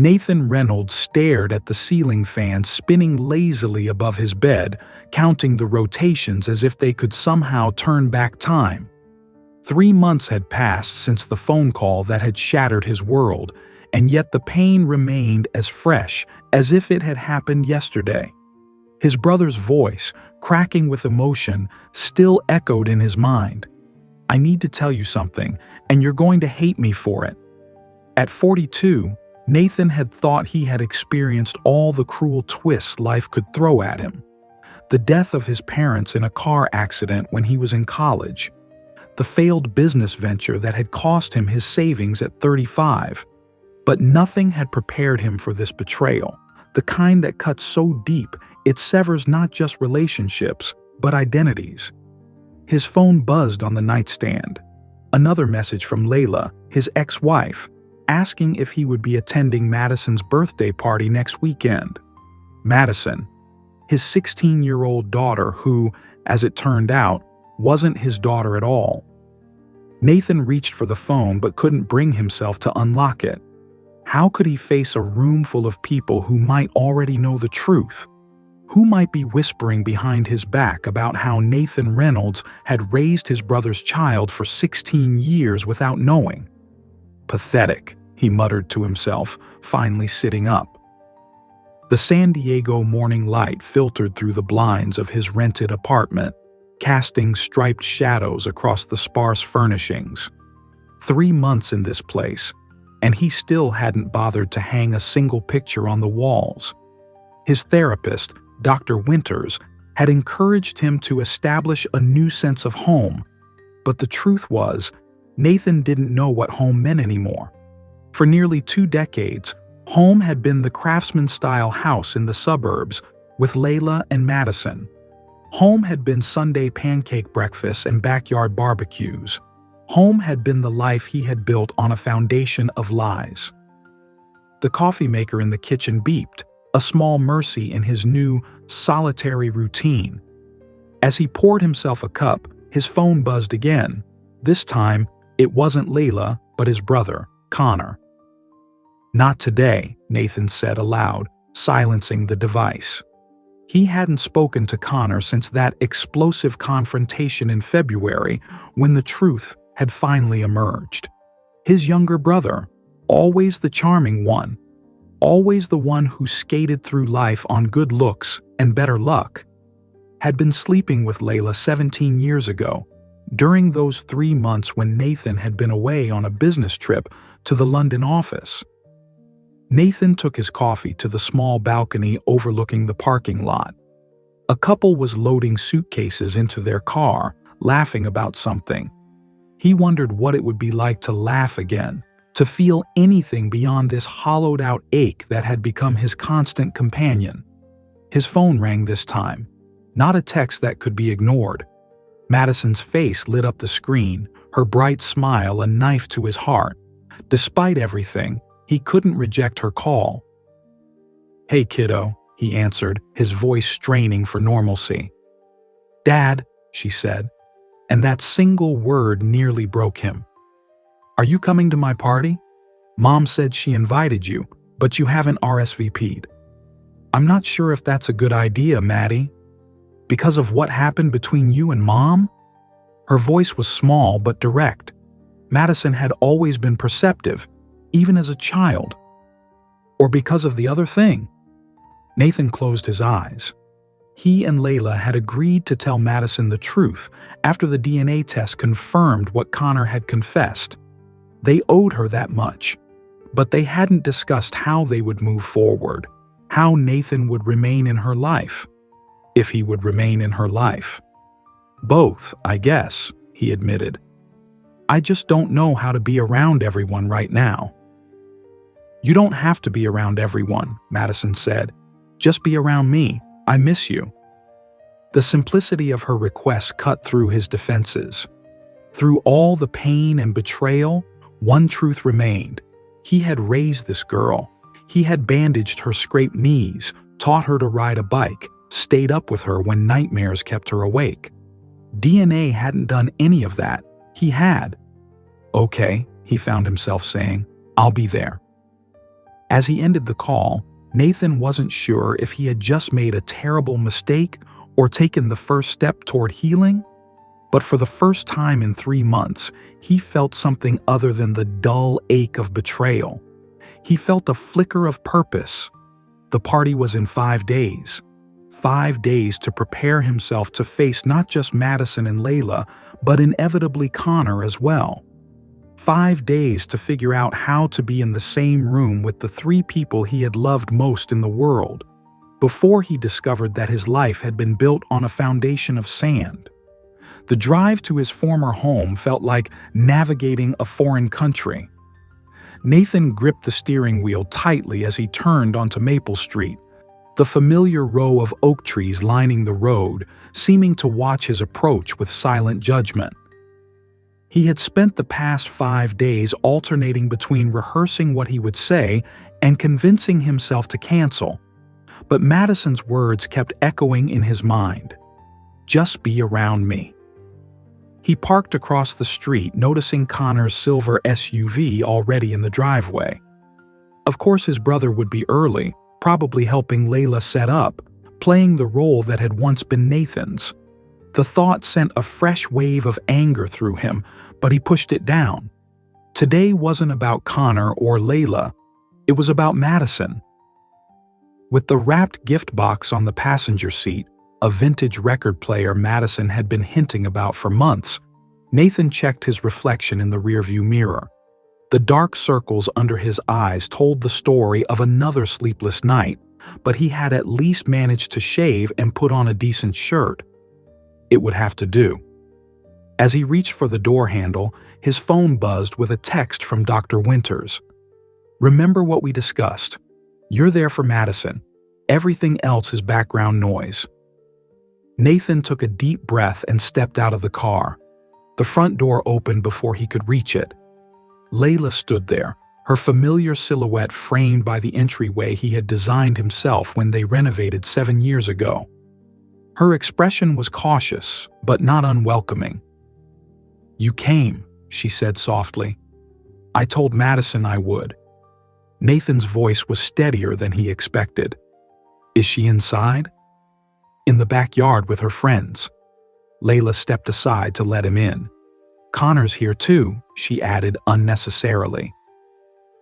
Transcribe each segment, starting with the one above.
Nathan Reynolds stared at the ceiling fan spinning lazily above his bed, counting the rotations as if they could somehow turn back time. 3 months had passed since the phone call that had shattered his world, and yet the pain remained as fresh as if it had happened yesterday. His brother's voice, cracking with emotion, still echoed in his mind. "I need to tell you something, and you're going to hate me for it." At 42, Nathan had thought he had experienced all the cruel twists life could throw at him. The death of his parents in a car accident when he was in college. The failed business venture that had cost him his savings at 35. But nothing had prepared him for this betrayal, the kind that cuts so deep it severs not just relationships, but identities. His phone buzzed on the nightstand. Another message from Layla, his ex-wife, asking if he would be attending Madison's birthday party next weekend. Madison, his 16-year-old daughter who, as it turned out, wasn't his daughter at all. Nathan reached for the phone but couldn't bring himself to unlock it. How could he face a room full of people who might already know the truth? Who might be whispering behind his back about how Nathan Reynolds had raised his brother's child for 16 years without knowing? Pathetic, he muttered to himself, finally sitting up. The San Diego morning light filtered through the blinds of his rented apartment, casting striped shadows across the sparse furnishings. 3 months in this place, and he still hadn't bothered to hang a single picture on the walls. His therapist, Dr. Winters, had encouraged him to establish a new sense of home, but the truth was, Nathan didn't know what home meant anymore. For nearly 2 decades, home had been the craftsman-style house in the suburbs with Layla and Madison. Home had been Sunday pancake breakfasts and backyard barbecues. Home had been the life he had built on a foundation of lies. The coffee maker in the kitchen beeped, a small mercy in his new, solitary routine. As he poured himself a cup, his phone buzzed again. This time, it wasn't Layla, but his brother, Connor. "Not today," Nathan said aloud, silencing the device. He hadn't spoken to Connor since that explosive confrontation in February when the truth had finally emerged. His younger brother, always the charming one, always the one who skated through life on good looks and better luck, had been sleeping with Layla 17 years ago, during those 3 months when Nathan had been away on a business trip to the London office. Nathan took his coffee to the small balcony overlooking the parking lot. A couple was loading suitcases into their car, laughing about something. He wondered what it would be like to laugh again, to feel anything beyond this hollowed-out ache that had become his constant companion. His phone rang this time, not a text that could be ignored. Madison's face lit up the screen, her bright smile a knife to his heart. Despite everything, he couldn't reject her call. "Hey, kiddo," he answered, his voice straining for normalcy. "Dad," she said, and that single word nearly broke him. "Are you coming to my party? Mom said she invited you, but you haven't RSVP'd." "I'm not sure if that's a good idea, Maddie. Because of what happened between you and Mom?" Her voice was small but direct. Madison had always been perceptive, even as a child. "Or because of the other thing?" Nathan closed his eyes. He and Layla had agreed to tell Madison the truth after the DNA test confirmed what Connor had confessed. They owed her that much, but they hadn't discussed how they would move forward, how Nathan would remain in her life, if he would remain in her life. "Both, I guess," he admitted. "I just don't know how to be around everyone right now." "You don't have to be around everyone," Madison said. "Just be around me. I miss you." The simplicity of her request cut through his defenses. Through all the pain and betrayal, one truth remained. He had raised this girl. He had bandaged her scraped knees, taught her to ride a bike, stayed up with her when nightmares kept her awake. DNA hadn't done any of that. He had. "Okay," he found himself saying, "I'll be there." As he ended the call, Nathan wasn't sure if he had just made a terrible mistake or taken the first step toward healing. But for the first time in 3 months, he felt something other than the dull ache of betrayal. He felt a flicker of purpose. The party was in 5 days. 5 days to prepare himself to face not just Madison and Layla, but inevitably Connor as well. 5 days to figure out how to be in the same room with the 3 people he had loved most in the world, before he discovered that his life had been built on a foundation of sand. The drive to his former home felt like navigating a foreign country. Nathan gripped the steering wheel tightly as he turned onto Maple Street, the familiar row of oak trees lining the road, seeming to watch his approach with silent judgment. He had spent the past 5 days alternating between rehearsing what he would say and convincing himself to cancel. But Madison's words kept echoing in his mind. Just be around me. He parked across the street, noticing Connor's silver SUV already in the driveway. Of course, his brother would be early, probably helping Layla set up, playing the role that had once been Nathan's. The thought sent a fresh wave of anger through him, but he pushed it down. Today wasn't about Connor or Layla. It was about Madison. With the wrapped gift box on the passenger seat, a vintage record player Madison had been hinting about for months, Nathan checked his reflection in the rearview mirror. The dark circles under his eyes told the story of another sleepless night, but he had at least managed to shave and put on a decent shirt. It would have to do. As he reached for the door handle, his phone buzzed with a text from Dr. Winters. Remember what we discussed. You're there for Madison. Everything else is background noise. Nathan took a deep breath and stepped out of the car. The front door opened before he could reach it. Layla stood there, her familiar silhouette framed by the entryway he had designed himself when they renovated 7 years ago. Her expression was cautious, but not unwelcoming. "You came," she said softly. "I told Madison I would." Nathan's voice was steadier than he expected. "Is she inside?" "In the backyard with her friends." Layla stepped aside to let him in. "Connor's here too," she added unnecessarily.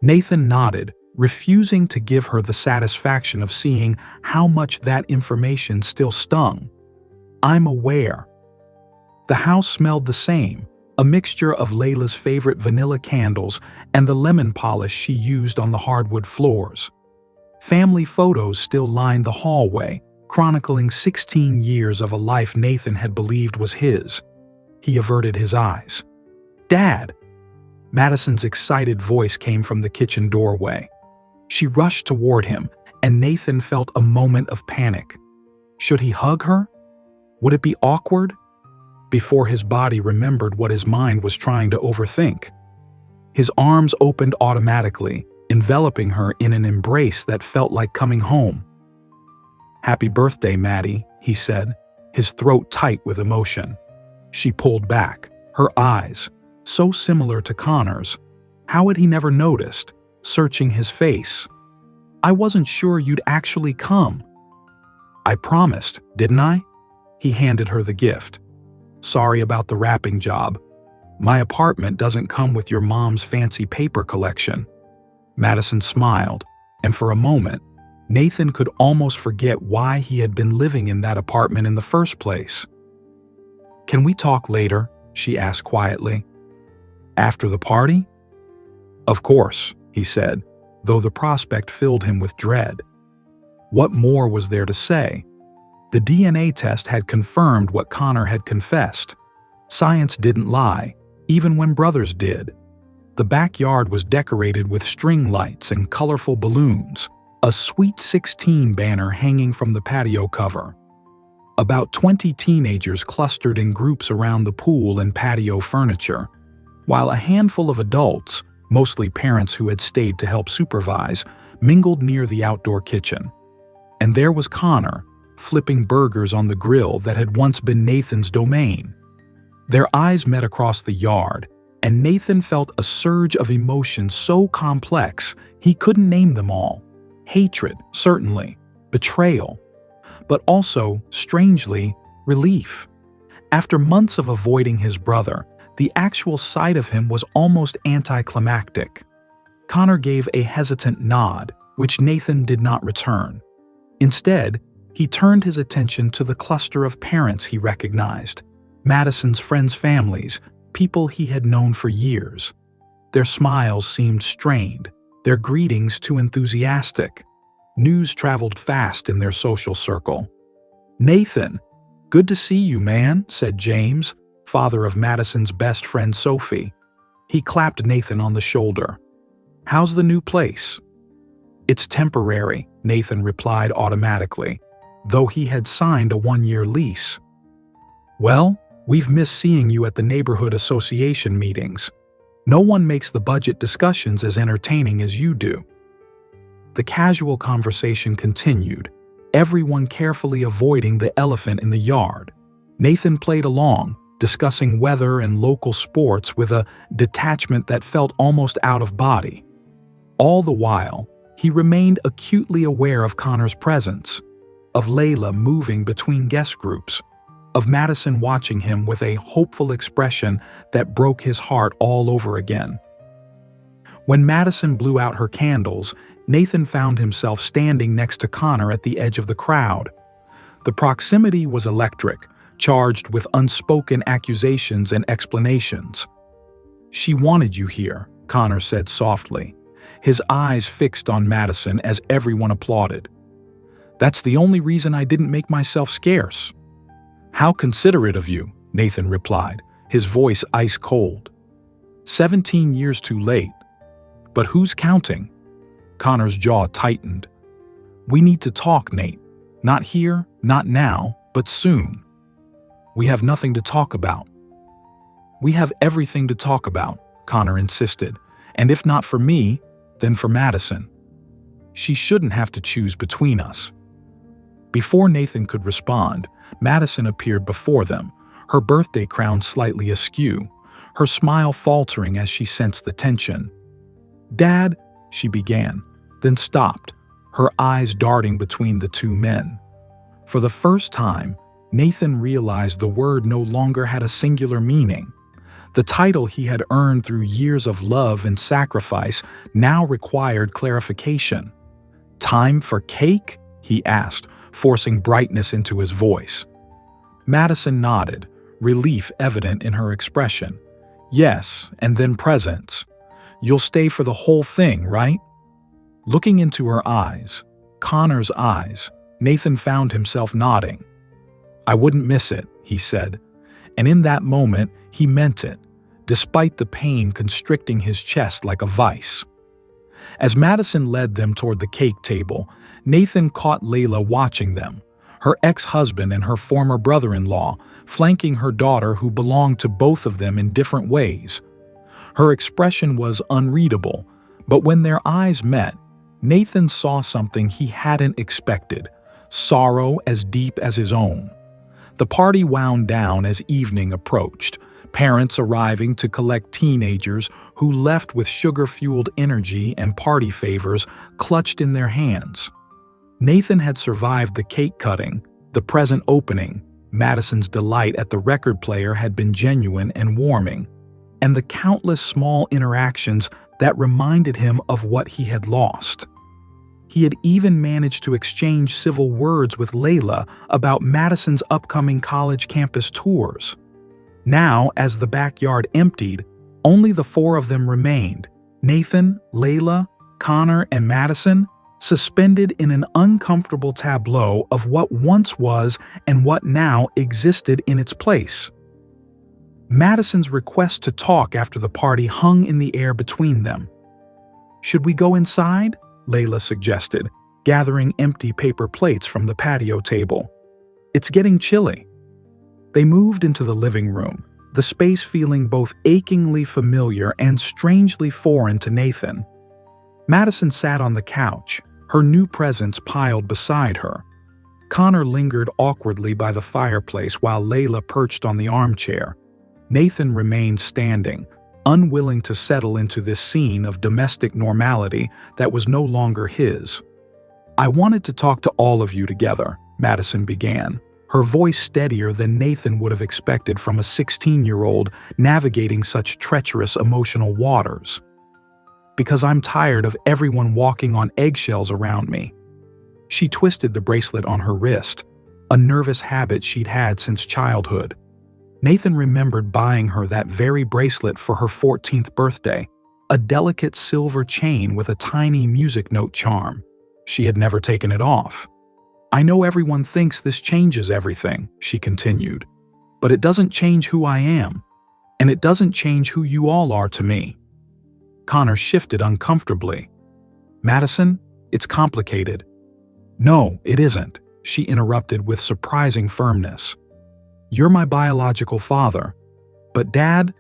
Nathan nodded, refusing to give her the satisfaction of seeing how much that information still stung. "I'm aware." The house smelled the same, a mixture of Layla's favorite vanilla candles and the lemon polish she used on the hardwood floors. Family photos still lined the hallway, chronicling 16 years of a life Nathan had believed was his. He averted his eyes. "Dad!" Madison's excited voice came from the kitchen doorway. She rushed toward him, and Nathan felt a moment of panic. Should he hug her? Would it be awkward? Before his body remembered what his mind was trying to overthink. His arms opened automatically, enveloping her in an embrace that felt like coming home. "Happy birthday, Maddie," he said, his throat tight with emotion. She pulled back, her eyes, so similar to Connor's. How had he never noticed, searching his face? "I wasn't sure you'd actually come." "I promised, didn't I?" He handed her the gift. "Sorry about the wrapping job. My apartment doesn't come with your mom's fancy paper collection." Madison smiled, and for a moment, Nathan could almost forget why he had been living in that apartment in the first place. "Can we talk later?" she asked quietly. "After the party?" "Of course," he said, though the prospect filled him with dread. What more was there to say? The DNA test had confirmed what Connor had confessed. Science didn't lie, even when brothers did. The backyard was decorated with string lights and colorful balloons, a Sweet 16 banner hanging from the patio cover. About 20 teenagers clustered in groups around the pool and patio furniture, while a handful of adults, mostly parents who had stayed to help supervise, mingled near the outdoor kitchen. And there was Connor, flipping burgers on the grill that had once been Nathan's domain. Their eyes met across the yard, and Nathan felt a surge of emotion so complex he couldn't name them all. Hatred, certainly, betrayal, but also, strangely, relief. After months of avoiding his brother, the actual sight of him was almost anticlimactic. Connor gave a hesitant nod, which Nathan did not return. Instead, he turned his attention to the cluster of parents he recognized, Madison's friends' families, people he had known for years. Their smiles seemed strained, their greetings too enthusiastic. News traveled fast in their social circle. "Nathan, good to see you, man," said James, father of Madison's best friend Sophie. He clapped Nathan on the shoulder. "How's the new place?" "It's temporary," Nathan replied automatically, though he had signed a one-year lease. "Well, we've missed seeing you at the neighborhood association meetings. No one makes the budget discussions as entertaining as you do." The casual conversation continued, everyone carefully avoiding the elephant in the yard. Nathan played along, discussing weather and local sports with a detachment that felt almost out of body. All the while, he remained acutely aware of Connor's presence, of Layla moving between guest groups, of Madison watching him with a hopeful expression that broke his heart all over again. When Madison blew out her candles, Nathan found himself standing next to Connor at the edge of the crowd. The proximity was electric, charged with unspoken accusations and explanations. "She wanted you here," Connor said softly, his eyes fixed on Madison as everyone applauded. "That's the only reason I didn't make myself scarce." "How considerate of you," Nathan replied, his voice ice cold. 17 years too late. But who's counting? Connor's jaw tightened. "We need to talk, Nate. Not here, not now, but soon." "We have nothing to talk about." "We have everything to talk about," Connor insisted, "and if not for me, then for Madison. She shouldn't have to choose between us." Before Nathan could respond, Madison appeared before them, her birthday crown slightly askew, her smile faltering as she sensed the tension. "Dad," she began, then stopped, her eyes darting between the two men. For the first time, Nathan realized the word no longer had a singular meaning. The title he had earned through years of love and sacrifice now required clarification. "Time for cake?" he asked, forcing brightness into his voice. Madison nodded, relief evident in her expression. "Yes, and then presents. You'll stay for the whole thing, right?" Looking into her eyes, Connor's eyes, Nathan found himself nodding. "I wouldn't miss it," he said, and in that moment he meant it, despite the pain constricting his chest like a vice. As Madison led them toward the cake table, Nathan caught Layla watching them, her ex-husband and her former brother-in-law, flanking her daughter who belonged to both of them in different ways. Her expression was unreadable, but when their eyes met, Nathan saw something he hadn't expected, sorrow as deep as his own. The party wound down as evening approached, parents arriving to collect teenagers who left with sugar-fueled energy and party favors clutched in their hands. Nathan had survived the cake cutting, the present opening. Madison's delight at the record player had been genuine and warming, and the countless small interactions that reminded him of what he had lost. He had even managed to exchange civil words with Layla about Madison's upcoming college campus tours. Now, as the backyard emptied, only the four of them remained, Nathan, Layla, Connor, and Madison, suspended in an uncomfortable tableau of what once was and what now existed in its place. Madison's request to talk after the party hung in the air between them. "Should we go inside?" Layla suggested, gathering empty paper plates from the patio table. "It's getting chilly." They moved into the living room, the space feeling both achingly familiar and strangely foreign to Nathan. Madison sat on the couch, her new presents piled beside her. Connor lingered awkwardly by the fireplace while Layla perched on the armchair. Nathan remained standing, unwilling to settle into this scene of domestic normality that was no longer his. "I wanted to talk to all of you together," Madison began, her voice steadier than Nathan would have expected from a 16-year-old navigating such treacherous emotional waters. "Because I'm tired of everyone walking on eggshells around me." She twisted the bracelet on her wrist, a nervous habit she'd had since childhood. Nathan remembered buying her that very bracelet for her 14th birthday, a delicate silver chain with a tiny music note charm. She had never taken it off. "I know everyone thinks this changes everything," she continued, "but it doesn't change who I am, and it doesn't change who you all are to me." Connor shifted uncomfortably. "Madison, it's complicated." "No, it isn't," she interrupted with surprising firmness. "You're my biological father. But Dad,"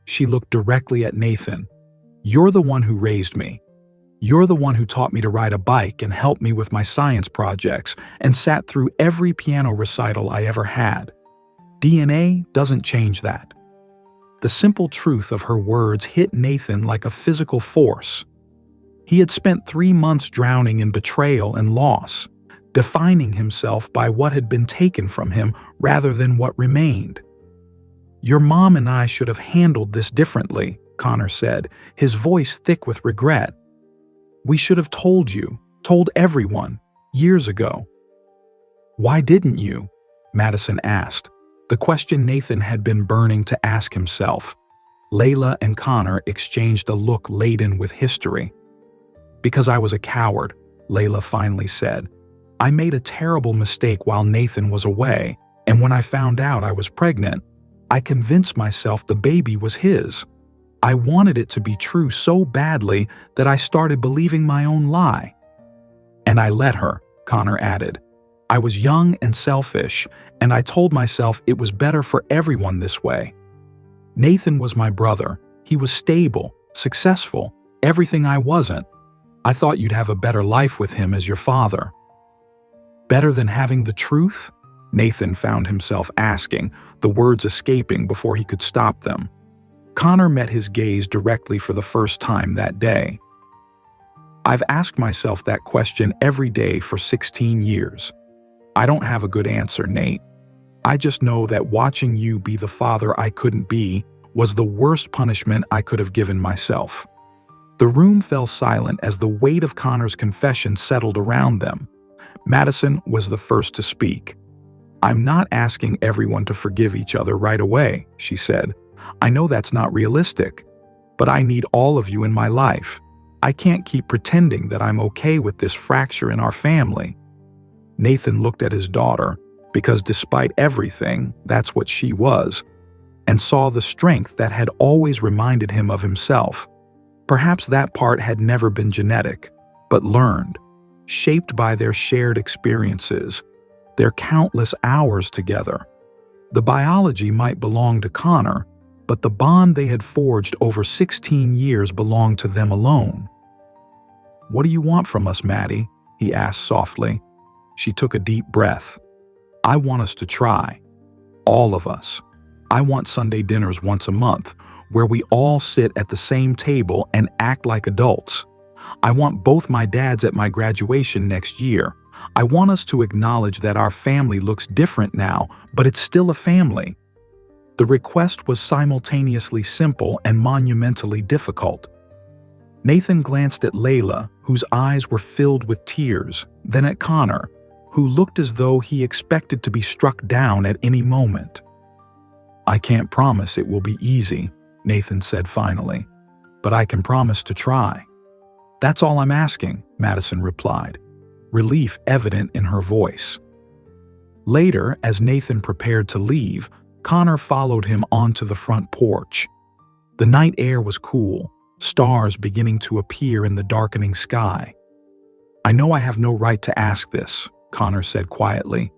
she looked directly at Nathan, "you're the one who raised me. You're the one who taught me to ride a bike and helped me with my science projects and sat through every piano recital I ever had. DNA doesn't change that." The simple truth of her words hit Nathan like a physical force. He had spent 3 months drowning in betrayal and loss, defining himself by what had been taken from him rather than what remained. "Your mom and I should have handled this differently," Connor said, his voice thick with regret. "We should have told you, told everyone, years ago." "Why didn't you?" Madison asked, the question Nathan had been burning to ask himself. Layla and Connor exchanged a look laden with history. "Because I was a coward," Layla finally said. "I made a terrible mistake while Nathan was away, and when I found out I was pregnant, I convinced myself the baby was his. I wanted it to be true so badly that I started believing my own lie." "And I let her," Connor added. "I was young and selfish, and I told myself it was better for everyone this way. Nathan was my brother. He was stable, successful, everything I wasn't. I thought you'd have a better life with him as your father." "Better than having the truth?" Nathan found himself asking, the words escaping before he could stop them. Connor met his gaze directly for the first time that day. "I've asked myself that question every day for 16 years. I don't have a good answer, Nate. I just know that watching you be the father I couldn't be was the worst punishment I could have given myself." The room fell silent as the weight of Connor's confession settled around them. Madison was the first to speak. "I'm not asking everyone to forgive each other right away," she said. "I know that's not realistic, but I need all of you in my life. I can't keep pretending that I'm okay with this fracture in our family." Nathan looked at his daughter, because despite everything, that's what she was, and saw the strength that had always reminded him of himself. Perhaps that part had never been genetic, but learned, shaped by their shared experiences, their countless hours together. The biology might belong to Connor, but the bond they had forged over 16 years belonged to them alone. "What do you want from us, Maddie?" he asked softly. She took a deep breath. "I want us to try. All of us. I want Sunday dinners once a month, where we all sit at the same table and act like adults. I want both my dads at my graduation next year. I want us to acknowledge that our family looks different now, but it's still a family." The request was simultaneously simple and monumentally difficult. Nathan glanced at Layla, whose eyes were filled with tears, then at Connor, who looked as though he expected to be struck down at any moment. "I can't promise it will be easy," Nathan said finally, "but I can promise to try." "That's all I'm asking," Madison replied, relief evident in her voice. Later, as Nathan prepared to leave, Connor followed him onto the front porch. The night air was cool, stars beginning to appear in the darkening sky. "I know I have no right to ask this," Connor said quietly,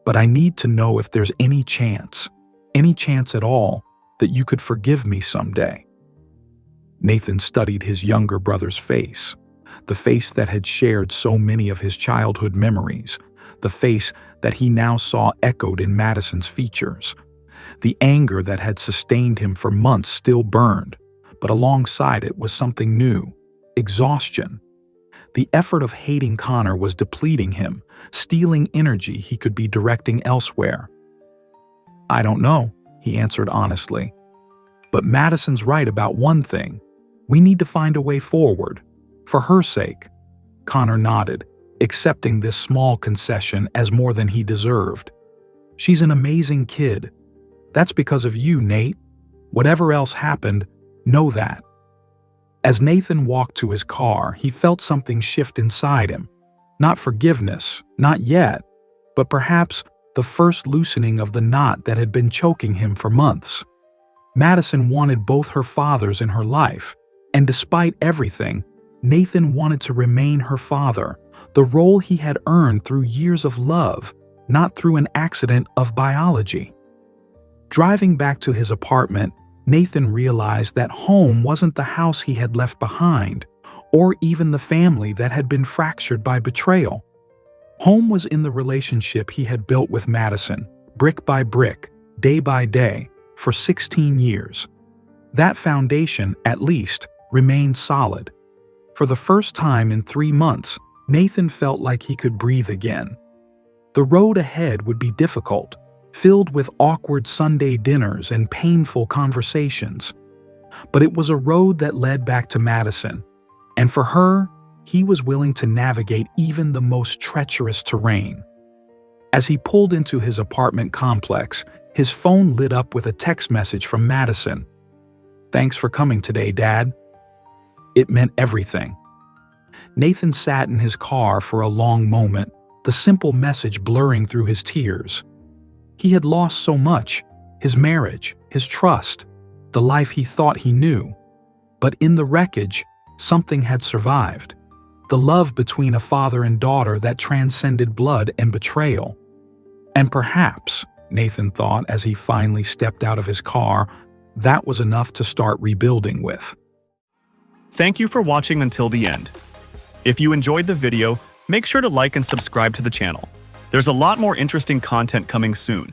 "but I need to know if there's any chance at all, that you could forgive me someday." Nathan studied his younger brother's face, the face that had shared so many of his childhood memories, the face that he now saw echoed in Madison's features. The anger that had sustained him for months still burned, but alongside it was something new: exhaustion. The effort of hating Connor was depleting him, stealing energy he could be directing elsewhere. "I don't know," he answered honestly. "But Madison's right about one thing. We need to find a way forward. For her sake." Connor nodded, accepting this small concession as more than he deserved. "She's an amazing kid. That's because of you, Nate. Whatever else happened, know that." As Nathan walked to his car, he felt something shift inside him. Not forgiveness, not yet, but perhaps the first loosening of the knot that had been choking him for months. Madison wanted both her fathers in her life, and despite everything, Nathan wanted to remain her father, the role he had earned through years of love, not through an accident of biology. Driving back to his apartment, Nathan realized that home wasn't the house he had left behind, or even the family that had been fractured by betrayal. Home was in the relationship he had built with Madison, brick by brick, day by day, for 16 years. That foundation, at least, remained solid. For the first time in 3 months, Nathan felt like he could breathe again. The road ahead would be difficult, filled with awkward Sunday dinners and painful conversations. But it was a road that led back to Madison, and for her, he was willing to navigate even the most treacherous terrain. As he pulled into his apartment complex, his phone lit up with a text message from Madison. "Thanks for coming today, Dad." It meant everything. Nathan sat in his car for a long moment, the simple message blurring through his tears. He had lost so much: his marriage, his trust, the life he thought he knew. But in the wreckage, something had survived. The love between a father and daughter that transcended blood and betrayal. And perhaps, Nathan thought as he finally stepped out of his car, that was enough to start rebuilding with. Thank you for watching until the end. If you enjoyed the video, make sure to like and subscribe to the channel. There's a lot more interesting content coming soon.